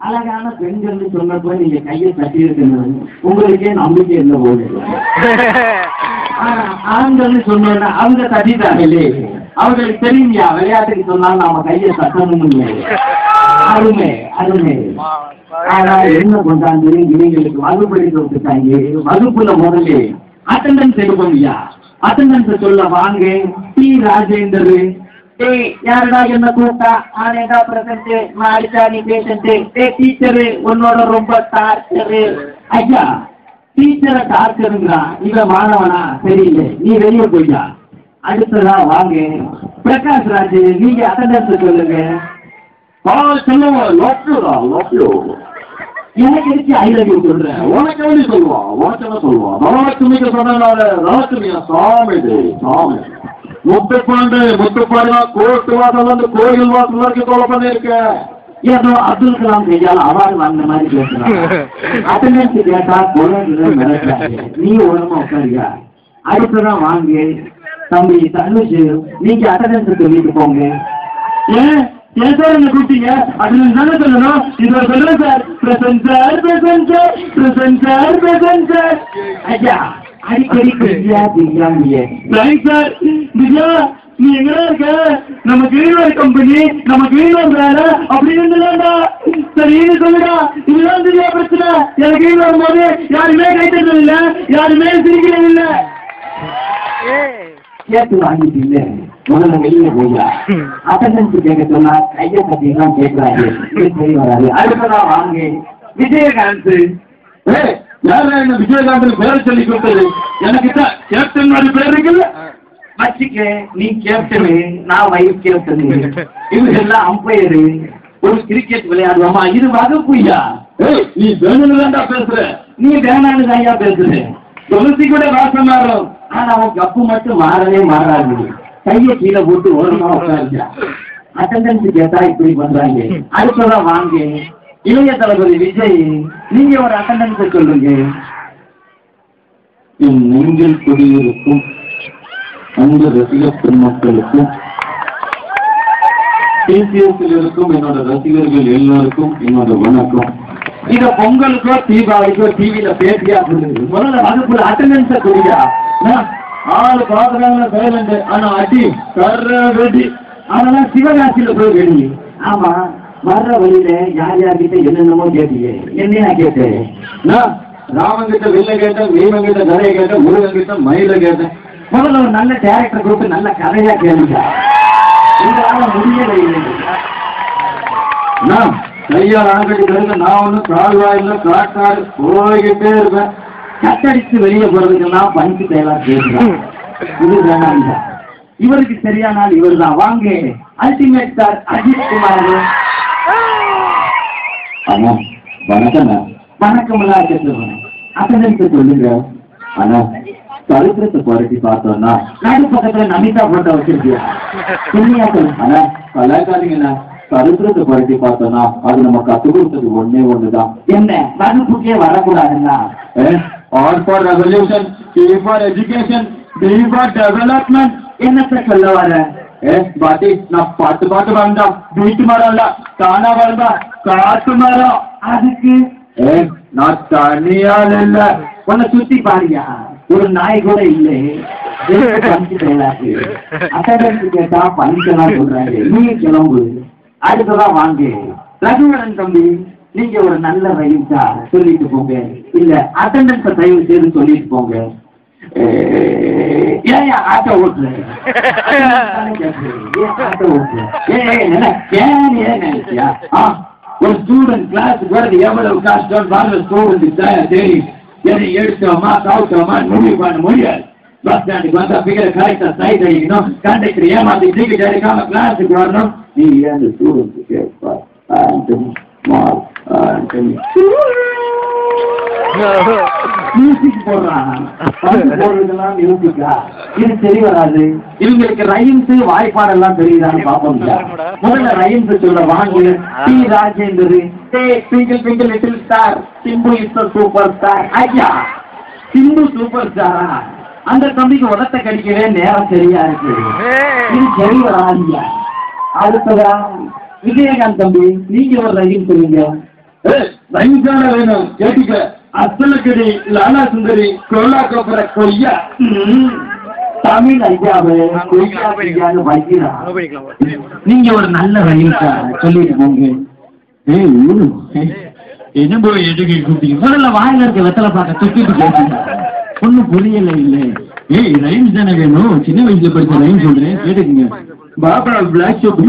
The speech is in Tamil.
அழகான பெண்கள் சொன்னப்போ நீங்க கையை தட்டி இருக்கணும், உங்களுக்கே நம்பிக்கை இல்லை போது. ஆண்கள் சொன்னா அவங்க தட்டிட்டாங்களே, அவங்களுக்கு தெரியுமையா விளையாட்டுக்கு சொன்னாலும் நாம கையை தட்டணும் இல்லை. அருமை அருமை. ஆனா என்ன கொண்டாந்து இவங்களுக்கு வகுப்படிக்க விட்டுட்டாங்க. வகுப்புல முதல்ல அட்டண்டன்ஸ் எடுப்போம்யா. அட்டண்டன்ஸ் சொல்ல வாங்க. டி ராஜேந்தர் யாரடா என்ன கூப்பிட்டா ஆனேடா பிரசன்ட் மாடிச்சா நீ பேஷண்ட். டீச்சரு உன்னோட ரொம்ப டார்ச்சரு. ஐயா டீச்சரை டார்ச்சருங்கிறான், இவன் மாணவனா தெரியல, நீ வெளியே போய்யா. அடுத்ததா வாங்க பிரகாஷ் ராஜ், நீங்க அட்டண்டன்ஸ் சொல்லுங்க. எனக்கு இருக்கு ஐ லவ் யூ சொல்றேன், உனக்கு எப்படி சொல்லுவான், உனக்கு என்ன சொல்லுவான். ராமலட்சுமிக்கு சொன்னதுனால ராமலட்சுமியா சாமி சாமி முத்துப்பாண்டா கோர்ட்டு வாசல் வந்து கோயில் வாசல் வரைக்கும் கொலை பண்ணிருக்க. ஏதோ அப்துல் கலாம் கையால் அவார்டு வாங்கின மாதிரி பேசுறாங்க. அட்டண்டன்ஸ் கேட்டா கொலை மிரட்டாங்க. நீ ஒழுங்கா உட்காரியா. அடுத்ததான் வாங்க தம்பி தனுஷ், நீங்க அட்டண்டன்ஸ் சொல்லிட்டு போங்க. ஏன் சார் என்ன கூப்பிட்டீங்க? அட்டண்டன்ஸ் தானே சொல்லணும். இதை சொல்லுங்க sir. Present sir present sir present sir present sir. ஐயா அடிக்கடி திவ்யா திவ்யாம்பியே சார். திவ்யா நீ எங்கடா இருக்க? நம்ம கிரீன்வர் கம்பெனி, நம்ம கிரீன்வர் வேலை அப்படின்னு சரின்னு சொல்லுடா. இதுதான் திவ்யா பிரச்சனை. எனக்கு கிரீன் வரும்போது யாருமே கைத்தறது இல்லை, யாருமே சிரிக்கிறது இல்லை. கேட்டு வாங்கிட்டு இல்லை, முதல்ல வெளியே போய்யா. அட்டண்டன்ஸ் கேட்க சொன்னா கையை பத்திலாம் கேட்கறாரு, சரி வராது. அடுத்ததான் வாங்க விஜயகாந்த். யாரா என்ன விஜயகாந்த் பேரை சொல்லி கொடுத்தது? எனக்கு கேப்டன் மாதிரி பேர் இருக்குல்ல, வச்சுக்க. நீ கேப்டனு, நான் வைஸ் கேப்டன். இவங்க எல்லாம் அம்பையரு. ஒரு கிரிக்கெட் விளையாடுவோமா? இது வகுப்புயா. நீ வேணும்னு தான்டா பேசுற, நீ வேணான்னு தான்யா பேசுற. துளசி கூட வாசம் மாறும், ஆனா அவன் கப்பு மட்டும் மாறவே மாறாது. கையை கீழே போட்டு ஓரமா உட்காருச்சா. அட்டண்டன்ஸ் கேட்டா இப்படி பண்றாங்க. அடுத்ததான் வாங்க இளைய தளபதி விஜய், நீங்க ஒரு அட்டண்டன்ஸ் சொல்லுங்க. என் நெஞ்சில் குடியிருக்கும் அந்த ரசிக பெருமக்களுக்கும் டிசிஎஸ்ல இருக்கும் என்னோட ரசிகர்கள் எல்லோருக்கும் என்னோட வணக்கம். இத பொங்கலுக்கோ தீபாவளிக்கோ டிவியில பேட்டியா சொல்லுங்க. முதல்ல வகுப்புல அட்டண்டன்ஸ கூடியா. ஆளு பாக்குறாங்க சைலண்ட், ஆனா அடி கர்ற வெடி. அதெல்லாம் சிவகாசியில போய் வெடி. ஆமா வர்ற வழியில யார் யார்கிட்ட என்னென்னமோ கேட்டீங்க, என்னையா கேட்டேன்? ராமன் கிட்ட வில்ல கேட்டேன், வீமன் கிட்ட கதையை கேட்டேன், முருகன் கிட்ட மயில கேட்டேன். முதல்ல ஒரு நல்ல டேரக்டர் கொடுத்து நல்ல கதையா கேளுங்க. இதனால முடியலை இல்லைங்க. கையால் அணக்கட்டி கிடந்து நான் ஒன்றும் கால்வாயில காட்டாறு போய்கிட்டே இருப்பேன். கட்டடிச்சு வெளியே போறதுக்கெல்லாம் பஞ்சு தேவா கேட்கிறான். இது வேணாங்க. இவருக்கு சரியானால் இவர் தான். வாங்க அல்டிமேட் ஸ்டார் அஜித் குமார். ஆனா வணக்கம். வணக்கம் எல்லாம் கேட்டுருவேன். அட்டண்டன்ஸ் சொல்லுங்க. ஆனா சரித்திரத்தை புரட்டி பார்த்தோம்னா நாடு பக்கத்துல நமிதா போட்டோ வச்சிருக்கியா? சொல்லியா சொல்லு. ஆனா கலாக்காரீங்கண்ணா சரித்திரத்தை புரட்டி பார்த்தோம்னா அது நம்ம கற்றுக் கொடுத்தது ஒன்னே ஒண்ணுதான். என்ன வகுப்புக்கே வரக்கூடாதுன்னா? R for revolution, D for education, D for development. என்னத்தை சொல்ல வர? பாட்டி நான் பாட்டு வாழ்ந்தா வீட்டு மரம் இல்ல, தானா வாழ்ந்தா காட்டு மரம். அதுக்கு நான் தனியால் இல்ல. உன்னை சுத்தி பாருயா, ஒரு நாய் கூட இல்லை. அட்டண்டன்ஸ் கேட்டா பஞ்செல்லாம் சொல்றாங்க. நீ கிளம்பு. அடுத்ததான் வாங்க ரகுவரன் தம்பி, நீங்க ஒரு நல்ல ரைட்டா சொல்லிட்டு போங்க. இல்ல அட்டண்டன்ஸ் தயவு செய்து சொல்லிட்டு போங்க. ஏன் ஆட்டோ ஓட்டுற? ஒரு ஸ்டூடெண்ட் கிளாஸுக்கு வரது எவ்வளவு கஷ்டம் வர்ற ஸ்டூடெண்ட் தெரியும். எதை எடுத்தோமா சாப்பிட்டோமா முடிவு பண்ண முடியாது. பஸ் ஸ்டாண்டுக்கு வந்தா பிகரை கரெக்டா சைட் அடிக்கணும். கண்டக்டர் ஏமாத்தி டிக்கெட் எடுக்காம கிளாஸுக்கு வரணும். நீ ஏன் ஸ்டூடெண்ட் கேட்பா? மியூசிக் போடுறான். போடுறதெல்லாம் மியூசிக்கா? இது சரி வராது. இவங்களுக்கு ரைம்ஸ் வாய்ப்பாடெல்லாம் தெரியுதான்னு பாப்போம். முதல்ல ரைம்ஸ் சொல்ல வாங்க. T Rajendar, twinkle twinkle little star, Simbu is the super star. ஐயா சிம்பு சூப்பர் ஸ்டாரா? அந்த தம்பிக்கு உதட்ட கடிக்கவே நேரம் சரியா இருக்கு. இது சரி வராதியா? அடுத்ததா விஜயகாந்த் தம்பி, நீங்க ஒரு ரைம் சொல்லுங்க. ரைம் தானே வேணும், கேட்டுக்க. அசலக்கடி, லாலா சுந்தரி, கோலா கோபுர கொய்யா. தமிழ் ஐயாவை கொய்யான்னு வைக்கிறான். நீங்க ஒரு நல்ல ரைம் சொல்லிட்டு போங்க. என்ன போய் எதுக்கு கூப்பிட்டீங்க? முதல்ல வாயில இருக்க வெத்தலை பார்க்க துப்பிட்டு பேசுங்க. ஒன்னும் புரியல இல்லை. ரைம்ஸ் தானே வேணும், சின்ன வயசுல படிச்ச ரைம் சொல்றேன், கேட்டுக்குங்க. Baba black shop